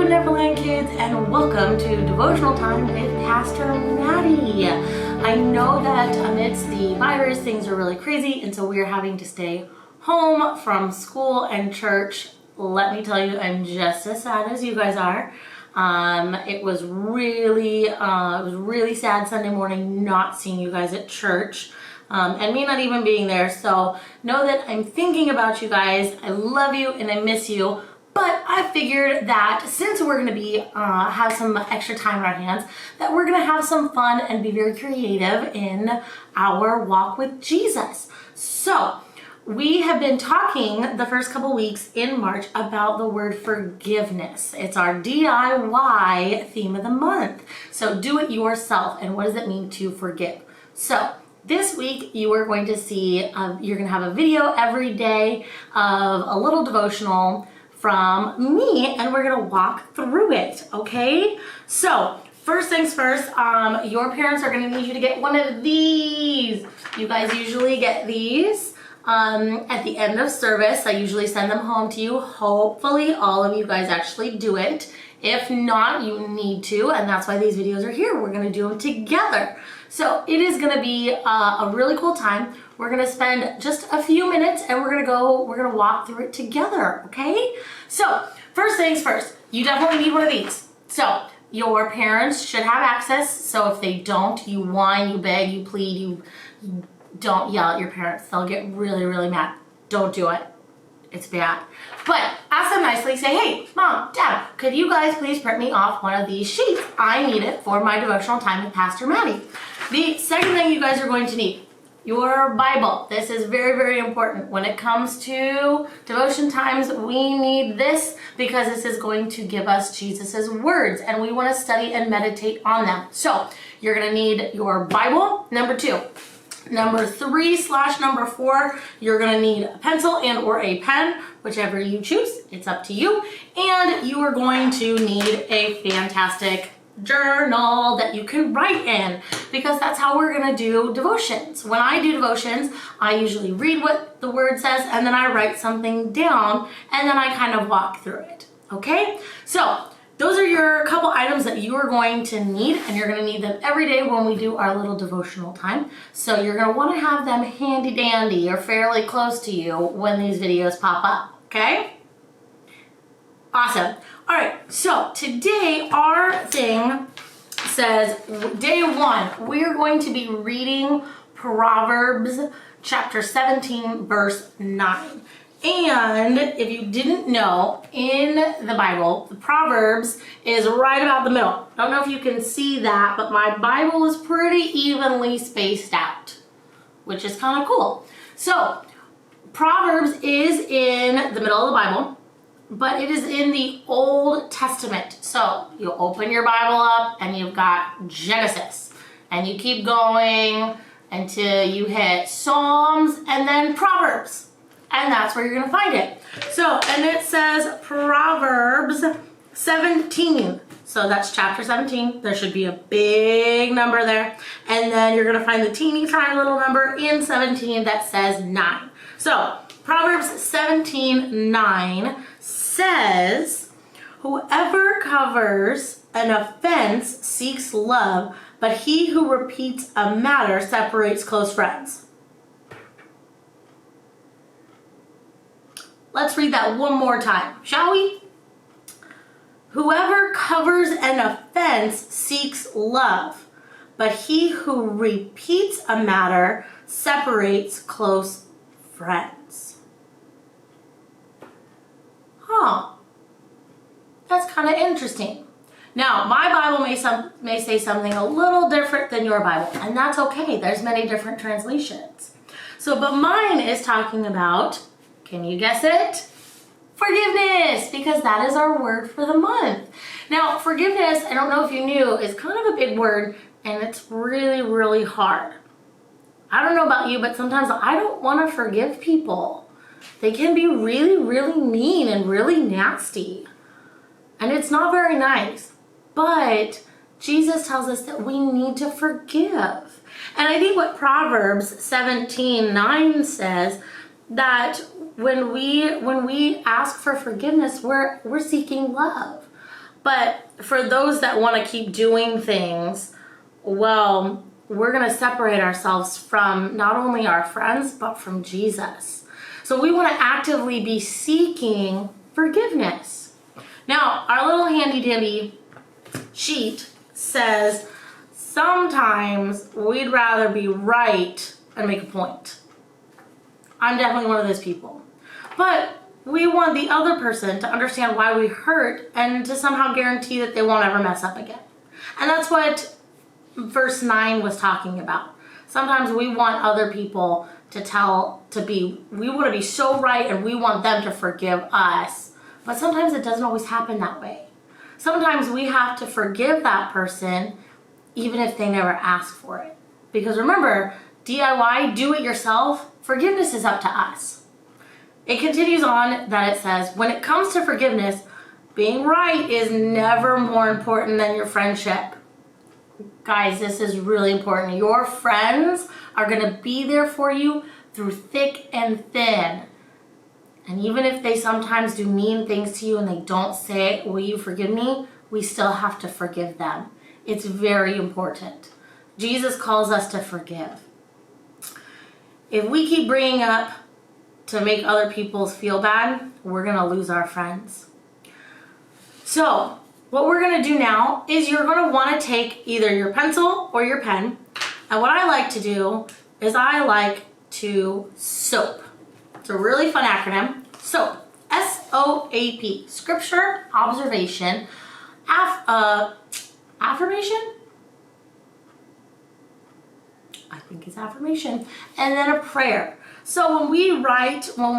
Neverland kids, and welcome to Devotional Time with Pastor Maddi. I know that amidst the virus, things are really crazy, and so we're having to stay home from school and church. Let me tell you, I'm just as sad as you guys are. It was really sad Sunday morning not seeing you guys at church. And me not even being there. So know that I'm thinking about you guys. I love you and I miss you. But I figured that since we're going to have some extra time in our hands, that we're going to have some fun and be very creative in our walk with Jesus. So we have been talking the first couple weeks in March about the word forgiveness. It's our DIY theme of the month. So do it yourself. And what does it mean to forgive? So this week you are going to see, you're going to have a video every day of a little devotional from me, and we're gonna walk through it, okay? So first things first, your parents are gonna need you to get one of these. You guys usually get these at the end of service. I usually send them home to you. Hopefully all of you guys actually do it. If not, you need to, and that's why these videos are here. We're gonna do them together. So it is gonna be a really cool time. We're gonna spend just a few minutes and we're gonna walk through it together, okay? So first things first, you definitely need one of these. So your parents should have access. So if they don't, you whine, you beg, you plead, you don't yell at your parents. They'll get really, really mad. Don't do it. It's bad. But ask them nicely, say, hey, Mom, Dad, could you guys please print me off one of these sheets? I need it for my devotional time with Pastor Maddi. The second thing you guys are going to need, your Bible. This is very, very important. When it comes to devotion times, we need this because this is going to give us Jesus's words, and we want to study and meditate on them. So you're going to need your Bible, number 2. Number 3/number 4, you're going to need a pencil and or a pen, whichever you choose. It's up to you. And you are going to need a fantastic journal that you can write in, because that's how we're going to do devotions. When I do devotions, I usually read what the word says and then I write something down and then I kind of walk through it. Okay? So those are your couple items that you are going to need, and you're going to need them every day when we do our little devotional time. So you're going to want to have them handy dandy or fairly close to you when these videos pop up. Okay? Awesome. All right, so today our thing says day 1. We're going to be reading Proverbs chapter 17, verse 9. And if you didn't know, in the Bible, the Proverbs is right about the middle. Don't know if you can see that, but my Bible is pretty evenly spaced out, which is kind of cool. So Proverbs is in the middle of the Bible, but it is in the Old Testament. So you open your Bible up and you've got Genesis, and you keep going until you hit Psalms and then Proverbs. And that's where you're going to find it. So, and it says Proverbs 17. So that's chapter 17. There should be a big number there. And then you're going to find the teeny tiny little number in 17 that says 9. So Proverbs 17:9 says, whoever covers an offense seeks love, but he who repeats a matter separates close friends. Let's read that one more time, shall we? Whoever covers an offense seeks love, but he who repeats a matter separates close friends. Huh. That's kind of interesting. Now, my Bible may say something a little different than your Bible, and that's okay. There's many different translations. So, but mine is talking about, can you guess it? Forgiveness, because that is our word for the month. Now, forgiveness, I don't know if you knew, is kind of a big word, and it's really, really hard. I don't know about you, but sometimes I don't want to forgive people. They can be really, really mean and really nasty. And it's not very nice. But Jesus tells us that we need to forgive. And I think what Proverbs 17:9 says, that when we ask for forgiveness, we're seeking love. But for those that want to keep doing things, well, we're going to separate ourselves from not only our friends, but from Jesus. So we want to actively be seeking forgiveness. Now, our little handy dandy sheet says sometimes we'd rather be right and make a point. I'm definitely one of those people. But we want the other person to understand why we hurt and to somehow guarantee that they won't ever mess up again. And that's what verse 9 was talking about. Sometimes we want other people we want to be so right and we want them to forgive us. But sometimes it doesn't always happen that way. Sometimes we have to forgive that person even if they never ask for it. Because remember, DIY, do it yourself, forgiveness is up to us. It continues on that it says, when it comes to forgiveness, being right is never more important than your friendship. Guys, this is really important. Your friends are going to be there for you through thick and thin. And even if they sometimes do mean things to you and they don't say, will you forgive me? We still have to forgive them. It's very important. Jesus calls us to forgive. If we keep bringing up to make other people feel bad, we're going to lose our friends. So what we're going to do now is you're going to want to take either your pencil or your pen. And what I like to do is I like to SOAP. It's a really fun acronym. SOAP. S-O-A-P. Scripture, observation, affirmation? I think it's affirmation. And then a prayer. So when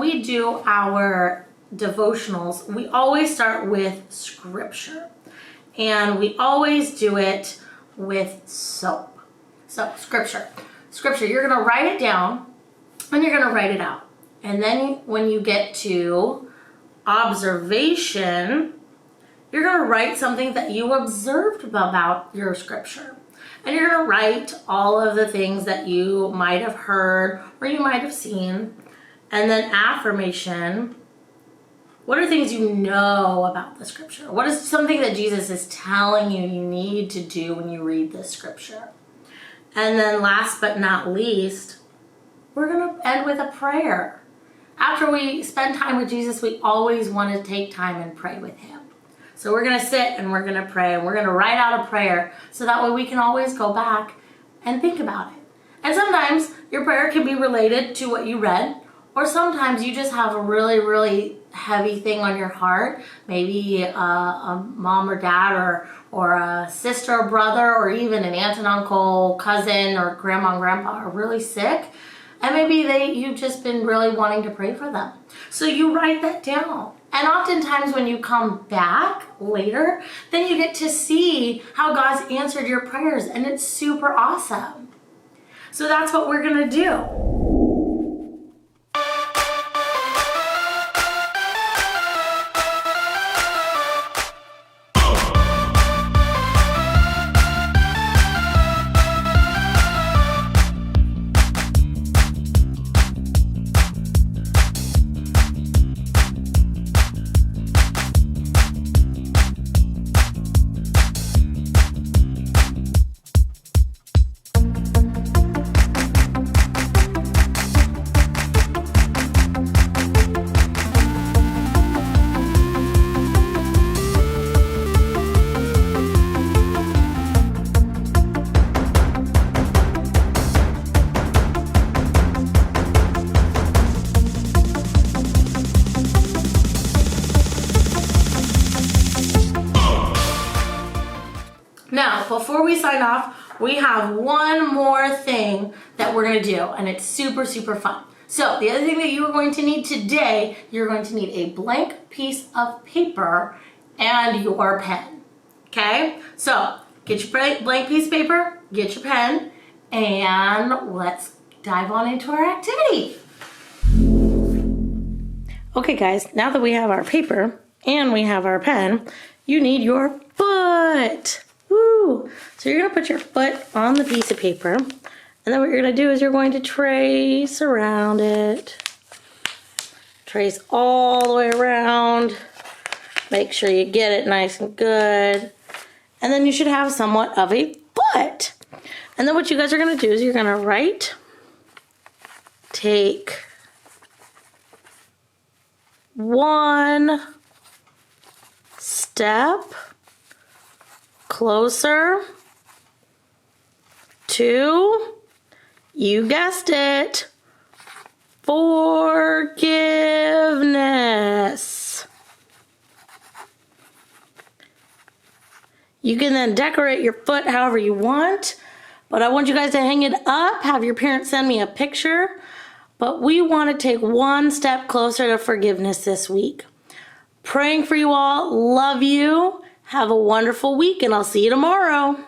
we do our devotionals, we always start with scripture. And we always do it with SOAP. So scripture, you're going to write it down and you're going to write it out. And then when you get to observation, you're going to write something that you observed about your scripture. And you're going to write all of the things that you might have heard or you might have seen. And then affirmation. What are things you know about the scripture? What is something that Jesus is telling you need to do when you read this scripture? And then last but not least, we're going to end with a prayer. After we spend time with Jesus, we always want to take time and pray with him. So we're going to sit and we're going to pray and we're going to write out a prayer so that way we can always go back and think about it. And sometimes your prayer can be related to what you read, or sometimes you just have a really, really heavy thing on your heart. Maybe a mom or dad or a sister or brother or even an aunt and uncle, cousin or grandma and grandpa are really sick. And maybe you've just been really wanting to pray for them. So you write that down. And oftentimes when you come back later, then you get to see how God's answered your prayers, and it's super awesome. So that's what we're going to do. Now, before we sign off, we have one more thing that we're going to do, and it's super, super fun. So the other thing that you are going to need today, you're going to need a blank piece of paper and your pen. Okay? So get your blank piece of paper, get your pen, and let's dive on into our activity. Okay, guys, now that we have our paper and we have our pen, you need your foot. Woo! So you're going to put your foot on the piece of paper, and then what you're going to do is you're going to trace around it. Trace all the way around Make sure you get it nice and good. And then you should have somewhat of a foot. And then what you guys are going to do is you're going to take one step closer to, you guessed it, forgiveness. You can then decorate your foot however you want, but I want you guys to hang it up, have your parents send me a picture, but we want to take one step closer to forgiveness this week. Praying for you all, love you, have a wonderful week, and I'll see you tomorrow.